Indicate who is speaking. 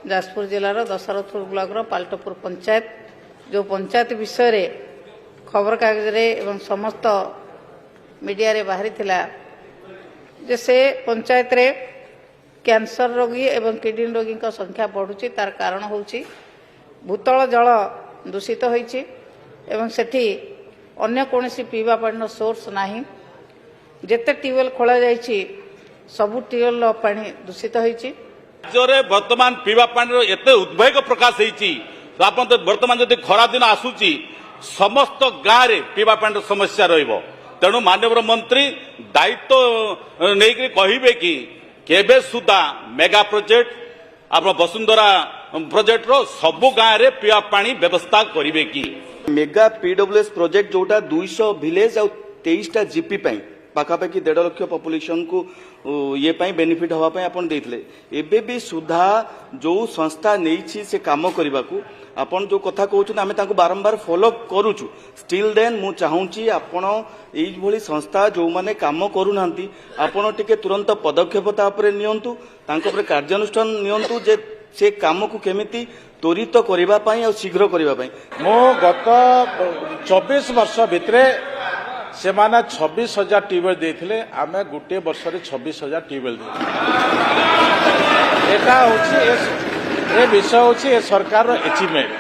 Speaker 1: Jajpur जिलार Dasharathpur block पाल्टपुर panchayat जो पंचायत विषय रे खबर कागज रे एवं समस्त मीडिया रे बाहरी थिला जे से पंचायत रे कैंसर रोगी एवं किडनी रोगी का संख्या बढ़ुची तार कारण होउची भूतल जल दूषित होईची एवं सेठी अन्य कोनोसी पीवा पानी सोर्स नाही जेते ट्यूबवेल खोला जाईची सबु ट्यूबवेल पानी दूषित होईची
Speaker 2: राज्य वर्तमान पीवा पानी एत उद्वेग प्रकाश होती आप बर्तमान जब खरा दिन आसूची समस्त गाँव में पीवा पानी समस्या तेणु माननीय मंत्री दायित्व नहीं कहे कि केबे सुधा मेगा प्रोजेक्ट आप वसुंधरा प्रोजेक्ट रो सबु गाँव में पीवा पानी व्यवस्था करेंगे कि
Speaker 3: मेगा पीडब्ल्यूएस प्रोजेक्ट जोटा 200 विलेज और 23टा जीपी पाखापाखि 1.5 लाख पॉपुलेशन को ये बेनिफिट हवापाई आपन देथिले एबे भी सुधा जो संस्था नहीं से काम करने को आपन जो कथा कहउछु आमे ताको बारंबार फॉलो करूछु स्टिल देन मु चाहूची आपन एई भली संस्था जो माने काम करू नांती आपन टिके तुरंत पदक्षेप ता ऊपर नियंतु तांको ऊपर कार्यानुष्ठान नियंतु जे से काम को केमिति त्वरित करबा पई और शीघ्र करबा पई
Speaker 4: मो गत 24 वर्ष भितरे से माने 26,000 ट्यूबवेल देथिले आमे गुटे वर्ष रे 26,000 ट्यूबवेल दे एटा होची ए विषय होची ए सरकार रो अचीवमेंट।